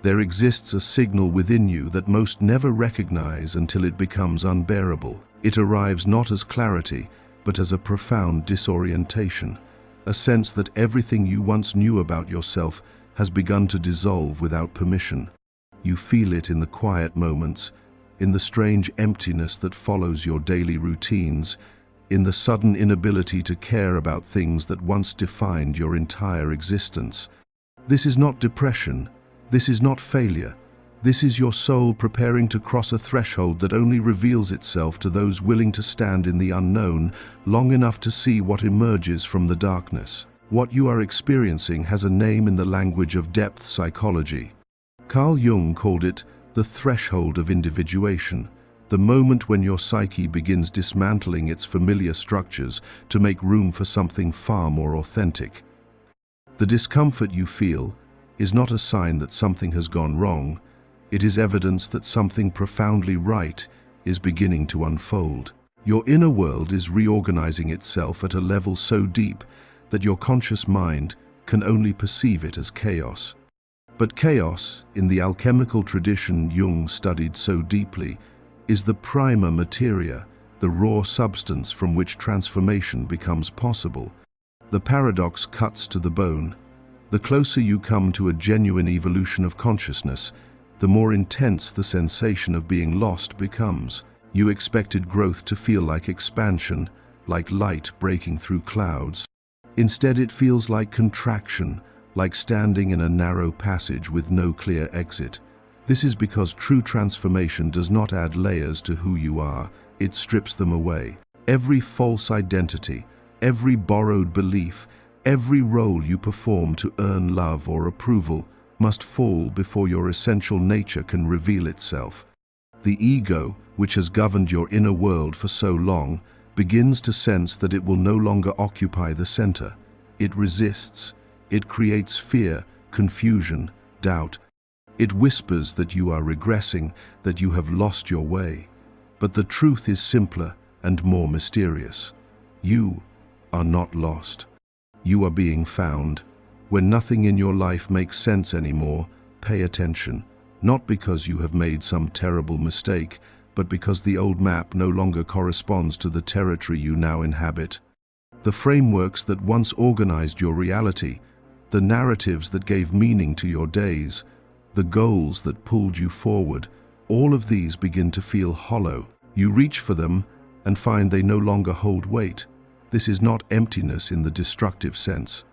There exists a signal within you that most never recognize until it becomes unbearable. It arrives not as clarity, but as a profound disorientation, a sense that everything you once knew about yourself has begun to dissolve without permission. You feel it in the quiet moments, in the strange emptiness that follows your daily routines, in the sudden inability to care about things that once defined your entire existence. This is not depression. This is not failure. This is your soul preparing to cross a threshold that only reveals itself to those willing to stand in the unknown long enough to see what emerges from the darkness. What you are experiencing has a name in the language of depth psychology. Carl Jung called it the threshold of individuation, the moment when your psyche begins dismantling its familiar structures to make room for something far more authentic. The discomfort you feel is not a sign that something has gone wrong. It is evidence that something profoundly right is beginning to unfold. Your inner world is reorganizing itself at a level so deep that your conscious mind can only perceive it as chaos. But chaos, in the alchemical tradition Jung studied so deeply, is the prima materia, the raw substance from which transformation becomes possible. The paradox cuts to the bone. The closer you come to a genuine evolution of consciousness, the more intense the sensation of being lost becomes. You expected growth to feel like expansion, like light breaking through clouds. Instead, it feels like contraction, like standing in a narrow passage with no clear exit. This is because true transformation does not add layers to who you are, it strips them away. Every false identity, every borrowed belief, every role you perform to earn love or approval must fall before your essential nature can reveal itself. The ego, which has governed your inner world for so long, begins to sense that it will no longer occupy the center. It resists. It creates fear, confusion, doubt. It whispers that you are regressing, that you have lost your way. But the truth is simpler and more mysterious. You are not lost. You are being found. When nothing in your life makes sense anymore, pay attention. Not because you have made some terrible mistake, but because the old map no longer corresponds to the territory you now inhabit. The frameworks that once organized your reality, the narratives that gave meaning to your days, the goals that pulled you forward, all of these begin to feel hollow. You reach for them and find they no longer hold weight. This is not emptiness in the destructive sense.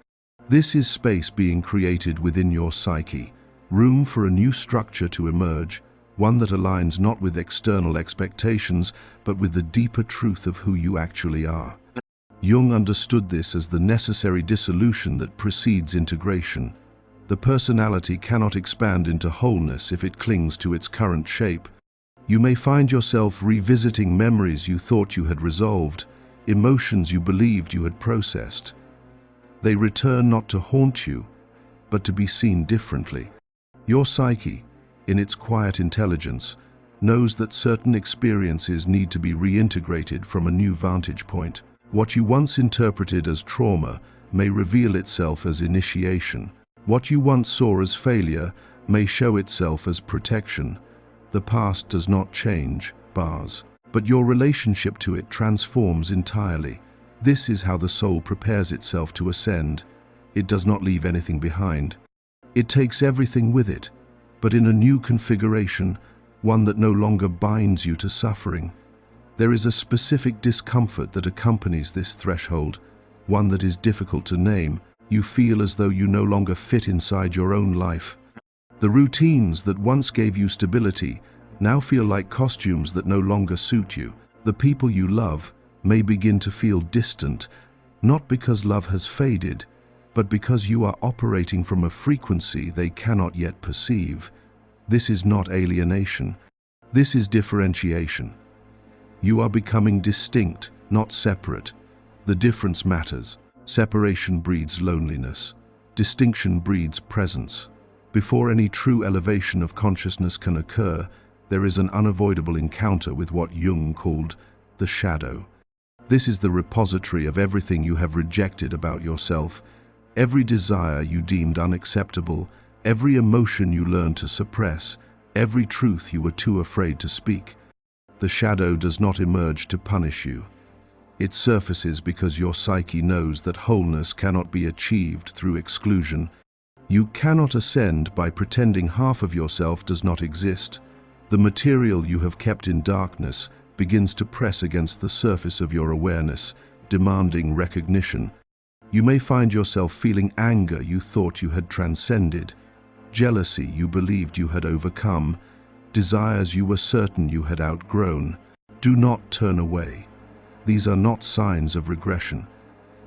This is space being created within your psyche, room for a new structure to emerge, one that aligns not with external expectations, but with the deeper truth of who you actually are. Jung understood this as the necessary dissolution that precedes integration. The personality cannot expand into wholeness if it clings to its current shape. You may find yourself revisiting memories you thought you had resolved, emotions you believed you had processed. They return not to haunt you, but to be seen differently. Your psyche, in its quiet intelligence, knows that certain experiences need to be reintegrated from a new vantage point. What you once interpreted as trauma may reveal itself as initiation. What you once saw as failure may show itself as protection. The past does not change, but your relationship to it transforms entirely. This is how the soul prepares itself to ascend. It does not leave anything behind. It takes everything with it, but in a new configuration, one that no longer binds you to suffering. There is a specific discomfort that accompanies this threshold, one that is difficult to name. You feel as though you no longer fit inside your own life. The routines that once gave you stability now feel like costumes that no longer suit you. The people you love may begin to feel distant, not because love has faded, but because you are operating from a frequency they cannot yet perceive. This is not alienation. This is differentiation. You are becoming distinct, not separate. The difference matters. Separation breeds loneliness. Distinction breeds presence. Before any true elevation of consciousness can occur, there is an unavoidable encounter with what Jung called the shadow. This is the repository of everything you have rejected about yourself, every desire you deemed unacceptable, every emotion you learn to suppress, every truth you were too afraid to speak. The shadow does not emerge to punish you. It surfaces because your psyche knows that wholeness cannot be achieved through exclusion. You cannot ascend by pretending half of yourself does not exist. The material you have kept in darkness begins to press against the surface of your awareness, demanding recognition. You may find yourself feeling anger you thought you had transcended, jealousy you believed you had overcome, desires you were certain you had outgrown. Do not turn away. These are not signs of regression.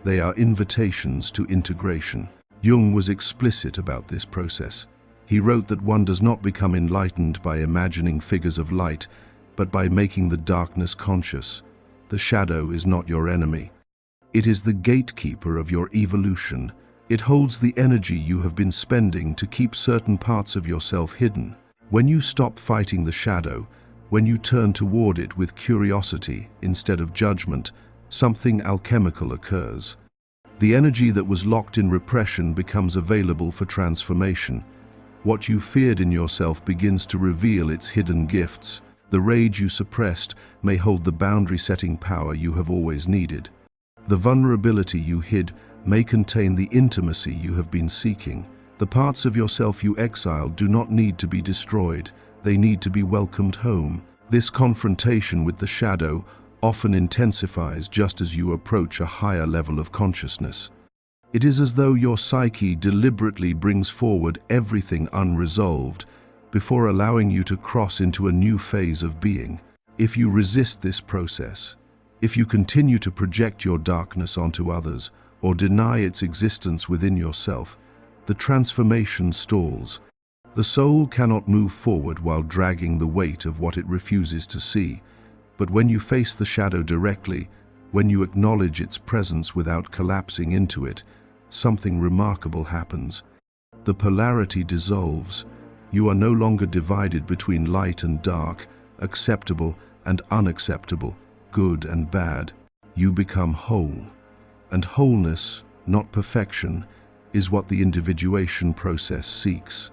They are invitations to integration. Jung was explicit about this process. He wrote that one does not become enlightened by imagining figures of light, but by making the darkness conscious. The shadow is not your enemy. It is the gatekeeper of your evolution. It holds the energy you have been spending to keep certain parts of yourself hidden. When you stop fighting the shadow, when you turn toward it with curiosity instead of judgment, something alchemical occurs. The energy that was locked in repression becomes available for transformation. What you feared in yourself begins to reveal its hidden gifts. The rage you suppressed may hold the boundary-setting power you have always needed. The vulnerability you hid may contain the intimacy you have been seeking. The parts of yourself you exiled do not need to be destroyed. They need to be welcomed home. This confrontation with the shadow often intensifies just as you approach a higher level of consciousness. It is as though your psyche deliberately brings forward everything unresolved before allowing you to cross into a new phase of being. If you resist this process, if you continue to project your darkness onto others or deny its existence within yourself, the transformation stalls. The soul cannot move forward while dragging the weight of what it refuses to see. But when you face the shadow directly, when you acknowledge its presence without collapsing into it, something remarkable happens. The polarity dissolves. You are no longer divided between light and dark, acceptable and unacceptable, good and bad. You become whole. And wholeness, not perfection, is what the individuation process seeks.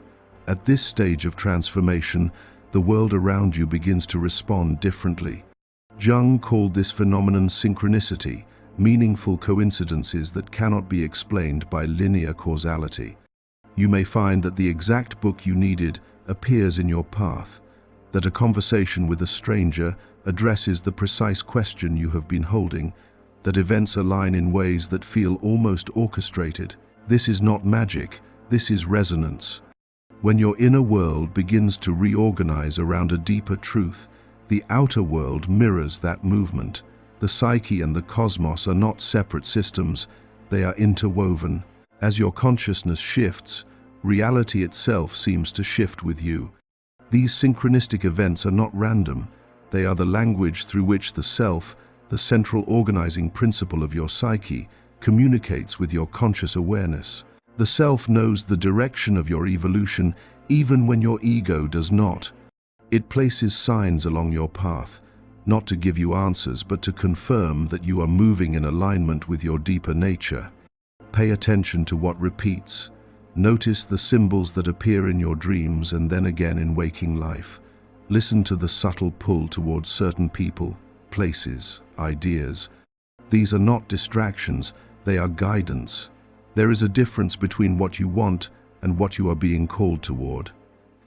At this stage of transformation, the world around you begins to respond differently. Jung called this phenomenon synchronicity, meaningful coincidences that cannot be explained by linear causality. You may find that the exact book you needed appears in your path, that a conversation with a stranger addresses the precise question you have been holding, that events align in ways that feel almost orchestrated. This is not magic, this is resonance. When your inner world begins to reorganize around a deeper truth, the outer world mirrors that movement. The psyche and the cosmos are not separate systems, they are interwoven. As your consciousness shifts, reality itself seems to shift with you. These synchronistic events are not random, they are the language through which the self, the central organizing principle of your psyche, communicates with your conscious awareness. The self knows the direction of your evolution even when your ego does not. It places signs along your path, not to give you answers, but to confirm that you are moving in alignment with your deeper nature. Pay attention to what repeats. Notice the symbols that appear in your dreams and then again in waking life. Listen to the subtle pull towards certain people, places, ideas. These are not distractions, they are guidance. There is a difference between what you want and what you are being called toward.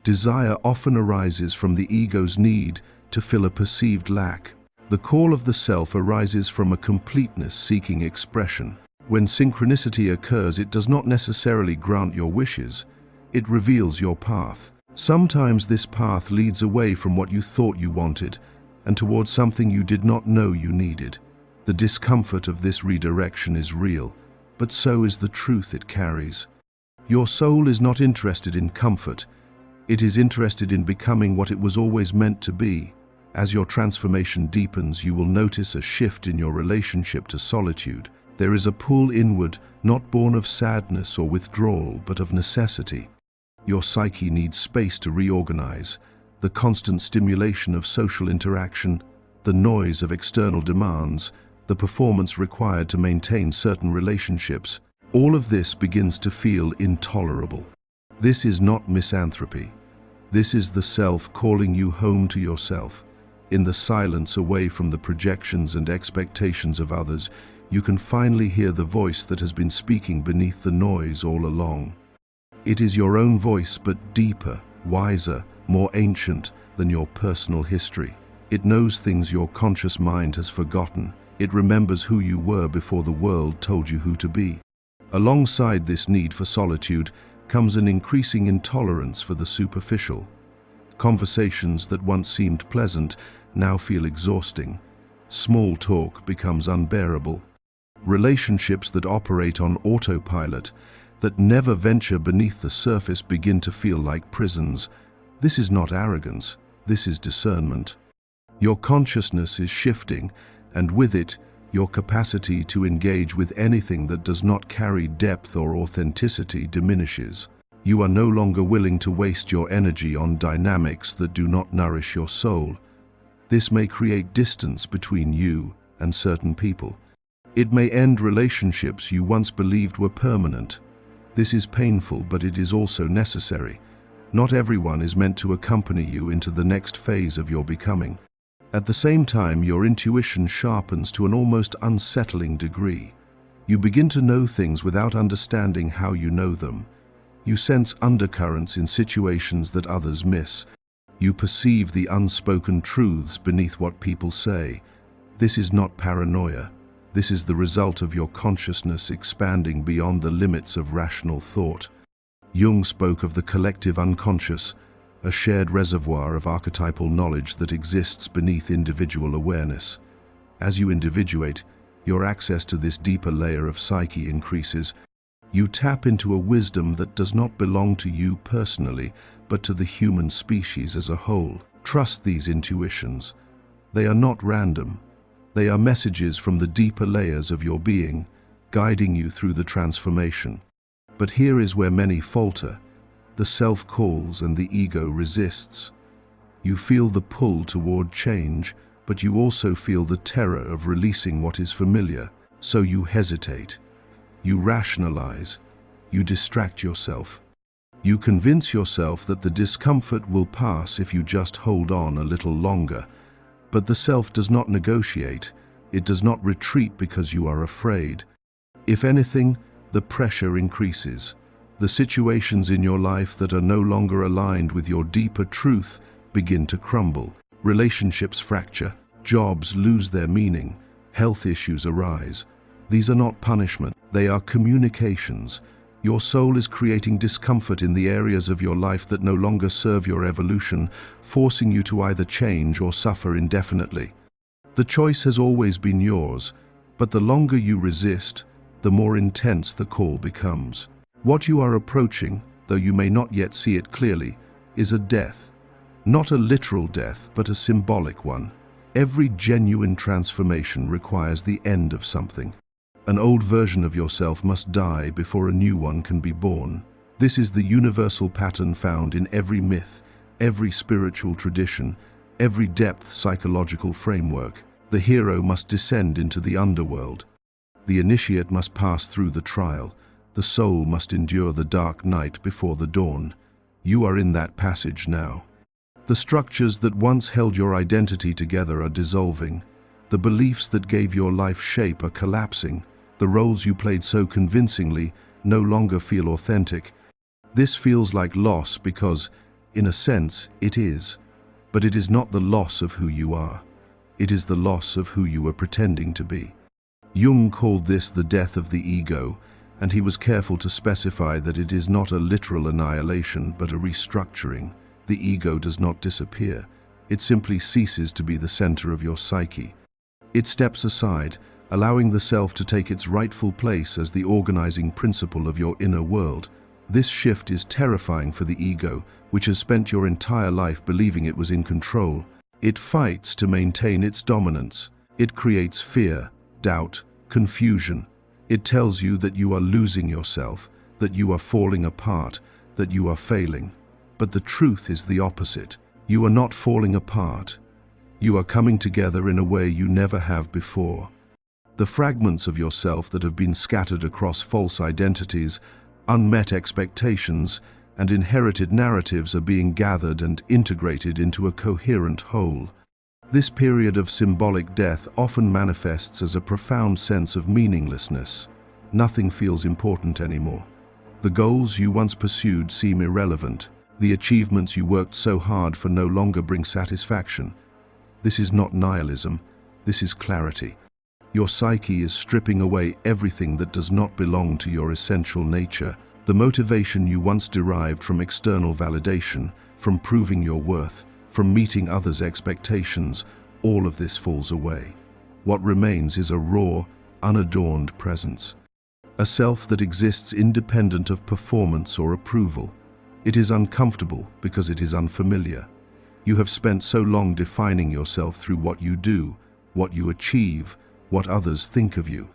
Desire often arises from the ego's need to fill a perceived lack. The call of the self arises from a completeness seeking expression. When synchronicity occurs, it does not necessarily grant your wishes. It reveals your path. Sometimes this path leads away from what you thought you wanted and towards something you did not know you needed. The discomfort of this redirection is real, but so is the truth it carries. Your soul is not interested in comfort. It is interested in becoming what it was always meant to be. As your transformation deepens, you will notice a shift in your relationship to solitude. There is a pull inward, not born of sadness or withdrawal, but of necessity. Your psyche needs space to reorganize. The constant stimulation of social interaction, the noise of external demands, the performance required to maintain certain relationships, all of this begins to feel intolerable. This is not misanthropy. This is the self calling you home to yourself. In the silence away from the projections and expectations of others, you can finally hear the voice that has been speaking beneath the noise all along. It is your own voice, but deeper, wiser, more ancient than your personal history. It knows things your conscious mind has forgotten. It remembers who you were before the world told you who to be. Alongside this need for solitude comes an increasing intolerance for the superficial. Conversations that once seemed pleasant now feel exhausting. Small talk becomes unbearable. Relationships that operate on autopilot, that never venture beneath the surface, begin to feel like prisons. This is not arrogance, this is discernment. Your consciousness is shifting, and with it, your capacity to engage with anything that does not carry depth or authenticity diminishes. You are no longer willing to waste your energy on dynamics that do not nourish your soul. This may create distance between you and certain people. It may end relationships you once believed were permanent. This is painful, but it is also necessary. Not everyone is meant to accompany you into the next phase of your becoming. At the same time, your intuition sharpens to an almost unsettling degree. You begin to know things without understanding how you know them. You sense undercurrents in situations that others miss. You perceive the unspoken truths beneath what people say. This is not paranoia. This is the result of your consciousness expanding beyond the limits of rational thought. Jung spoke of the collective unconscious, a shared reservoir of archetypal knowledge that exists beneath individual awareness. As you individuate, your access to this deeper layer of psyche increases. You tap into a wisdom that does not belong to you personally, but to the human species as a whole. Trust these intuitions. They are not random. They are messages from the deeper layers of your being, guiding you through the transformation. But here is where many falter. The self calls and the ego resists. You feel the pull toward change, but you also feel the terror of releasing what is familiar. So you hesitate. You rationalize. You distract yourself. You convince yourself that the discomfort will pass if you just hold on a little longer. But the self does not negotiate. It does not retreat because you are afraid. If anything, the pressure increases. The situations in your life that are no longer aligned with your deeper truth begin to crumble. Relationships fracture. Jobs lose their meaning. Health issues arise. These are not punishment. They are communications. Your soul is creating discomfort in the areas of your life that no longer serve your evolution, forcing you to either change or suffer indefinitely. The choice has always been yours, but the longer you resist, the more intense the call becomes. What you are approaching, though you may not yet see it clearly, is a death. Not a literal death, but a symbolic one. Every genuine transformation requires the end of something. An old version of yourself must die before a new one can be born. This is the universal pattern found in every myth, every spiritual tradition, every depth psychological framework. The hero must descend into the underworld. The initiate must pass through the trial. The soul must endure the dark night before the dawn. You are in that passage now. The structures that once held your identity together are dissolving. The beliefs that gave your life shape are collapsing. The roles you played so convincingly no longer feel authentic. This feels like loss because, in a sense, it is. But it is not the loss of who you are. It is the loss of who you were pretending to be. Jung called this the death of the ego, and he was careful to specify that it is not a literal annihilation, but a restructuring. The ego does not disappear. It simply ceases to be the center of your psyche. It steps aside, allowing the self to take its rightful place as the organizing principle of your inner world. This shift is terrifying for the ego, which has spent your entire life believing it was in control. It fights to maintain its dominance. It creates fear, doubt, confusion. It tells you that you are losing yourself, that you are falling apart, that you are failing. But the truth is the opposite. You are not falling apart. You are coming together in a way you never have before. The fragments of yourself that have been scattered across false identities, unmet expectations, and inherited narratives are being gathered and integrated into a coherent whole. This period of symbolic death often manifests as a profound sense of meaninglessness. Nothing feels important anymore. The goals you once pursued seem irrelevant. The achievements you worked so hard for no longer bring satisfaction. This is not nihilism, this is clarity. Your psyche is stripping away everything that does not belong to your essential nature. The motivation you once derived from external validation, from proving your worth, from meeting others' expectations, all of this falls away. What remains is a raw, unadorned presence. A self that exists independent of performance or approval. It is uncomfortable because it is unfamiliar. You have spent so long defining yourself through what you do, what you achieve, what others think of you.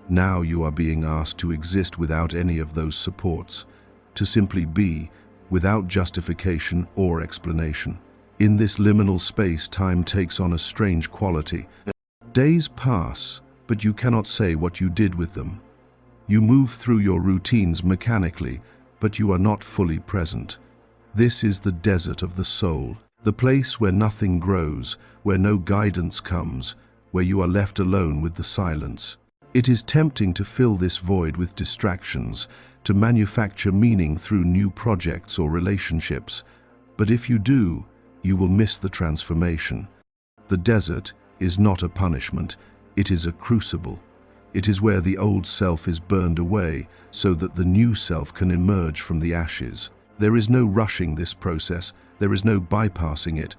Now you are being asked to exist without any of those supports, to simply be, without justification or explanation. In this liminal space, time takes on a strange quality. Days pass, but you cannot say what you did with them. You move through your routines mechanically, but you are not fully present. This is the desert of the soul, the place where nothing grows, where no guidance comes, where you are left alone with the silence. It is tempting to fill this void with distractions, to manufacture meaning through new projects or relationships. But if you do, you will miss the transformation. The desert is not a punishment, it is a crucible. It is where the old self is burned away so that the new self can emerge from the ashes. There is no rushing this process, there is no bypassing it.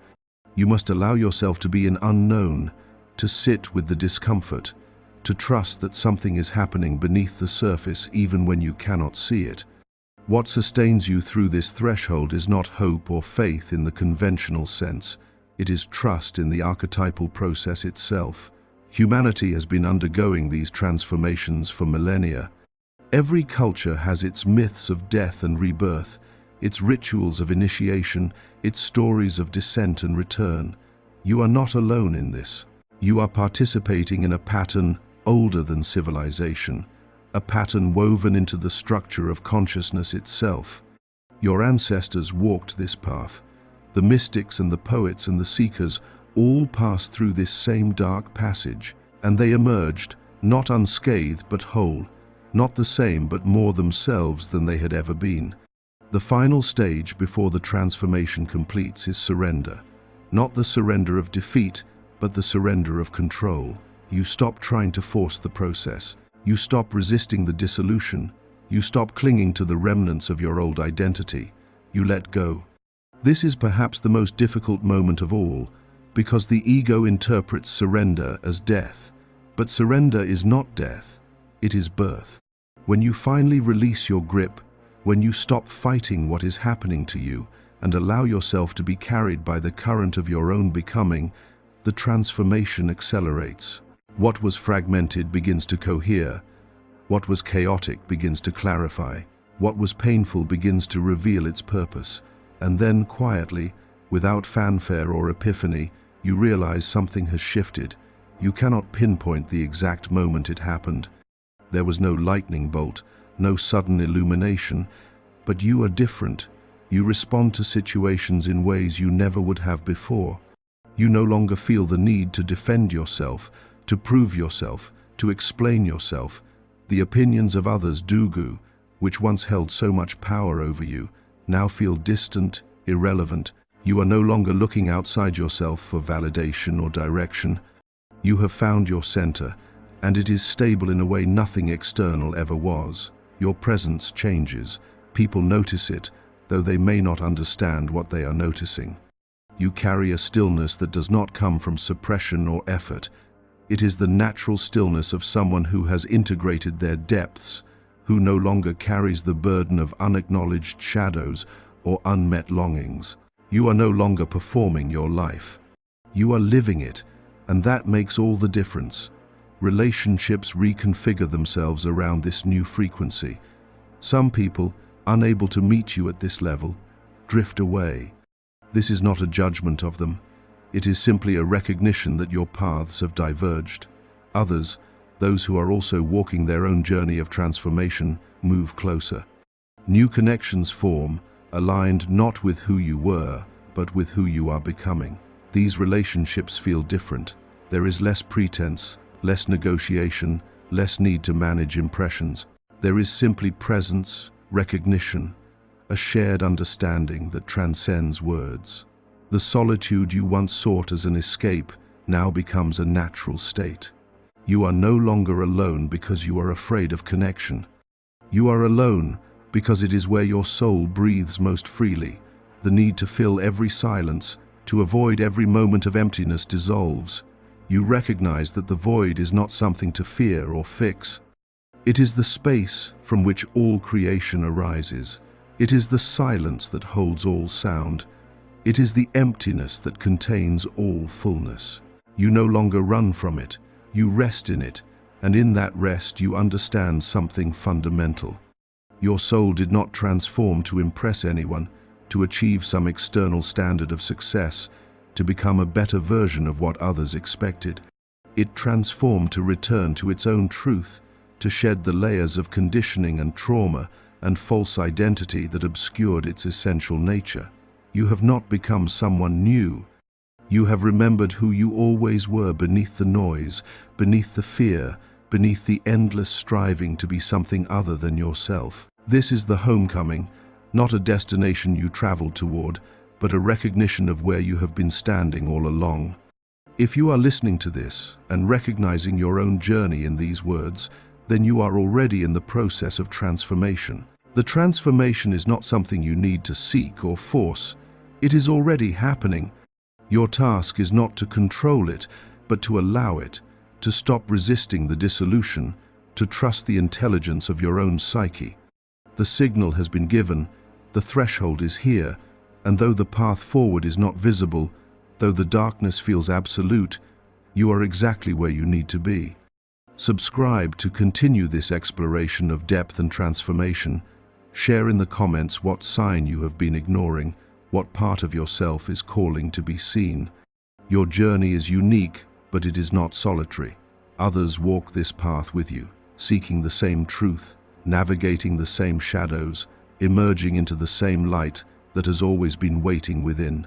You must allow yourself to be an unknown, to sit with the discomfort, to trust that something is happening beneath the surface even when you cannot see it. What sustains you through this threshold is not hope or faith in the conventional sense. It is trust in the archetypal process itself. Humanity has been undergoing these transformations for millennia. Every culture has its myths of death and rebirth, its rituals of initiation, its stories of descent and return. You are not alone in this. You are participating in a pattern older than civilization, a pattern woven into the structure of consciousness itself. Your ancestors walked this path. The mystics and the poets and the seekers all passed through this same dark passage, and they emerged, not unscathed but whole, not the same but more themselves than they had ever been. The final stage before the transformation completes is surrender. Not the surrender of defeat, but the surrender of control. You stop trying to force the process. You stop resisting the dissolution. You stop clinging to the remnants of your old identity. You let go. This is perhaps the most difficult moment of all, because the ego interprets surrender as death. But surrender is not death, it is birth. When you finally release your grip, when you stop fighting what is happening to you and allow yourself to be carried by the current of your own becoming, the transformation accelerates. What was fragmented begins to cohere. What was chaotic begins to clarify. What was painful begins to reveal its purpose. And then, quietly, without fanfare or epiphany, you realize something has shifted. You cannot pinpoint the exact moment it happened. There was no lightning bolt, no sudden illumination, but you are different. You respond to situations in ways you never would have before. You no longer feel the need to defend yourself, to prove yourself, to explain yourself. The opinions of others, which once held so much power over you, now feel distant, irrelevant. You are no longer looking outside yourself for validation or direction. You have found your center, and it is stable in a way nothing external ever was. Your presence changes. People notice it, though they may not understand what they are noticing. You carry a stillness that does not come from suppression or effort. It is the natural stillness of someone who has integrated their depths, who no longer carries the burden of unacknowledged shadows or unmet longings. You are no longer performing your life. You are living it, and that makes all the difference. Relationships reconfigure themselves around this new frequency. Some people, unable to meet you at this level, drift away. This is not a judgment of them. It is simply a recognition that your paths have diverged. Others, those who are also walking their own journey of transformation, move closer. New connections form, aligned not with who you were, but with who you are becoming. These relationships feel different. There is less pretense, less negotiation, less need to manage impressions. There is simply presence, recognition, a shared understanding that transcends words. The solitude you once sought as an escape now becomes a natural state. You are no longer alone because you are afraid of connection. You are alone because it is where your soul breathes most freely. The need to fill every silence, to avoid every moment of emptiness dissolves. You recognize that the void is not something to fear or fix. It is the space from which all creation arises. It is the silence that holds all sound. It is the emptiness that contains all fullness. You no longer run from it. You rest in it, and in that rest you understand something fundamental. Your soul did not transform to impress anyone, to achieve some external standard of success, to become a better version of what others expected. It transformed to return to its own truth, to shed the layers of conditioning and trauma and false identity that obscured its essential nature. You have not become someone new. You have remembered who you always were beneath the noise, beneath the fear, beneath the endless striving to be something other than yourself. This is the homecoming, not a destination you traveled toward, but a recognition of where you have been standing all along. If you are listening to this and recognizing your own journey in these words, then you are already in the process of transformation. The transformation is not something you need to seek or force. It is already happening. Your task is not to control it, but to allow it, to stop resisting the dissolution, to trust the intelligence of your own psyche. The signal has been given, the threshold is here, and though the path forward is not visible, though the darkness feels absolute, you are exactly where you need to be. Subscribe to continue this exploration of depth and transformation. Share in the comments what sign you have been ignoring, what part of yourself is calling to be seen. Your journey is unique, but it is not solitary. Others walk this path with you, seeking the same truth, navigating the same shadows, emerging into the same light that has always been waiting within.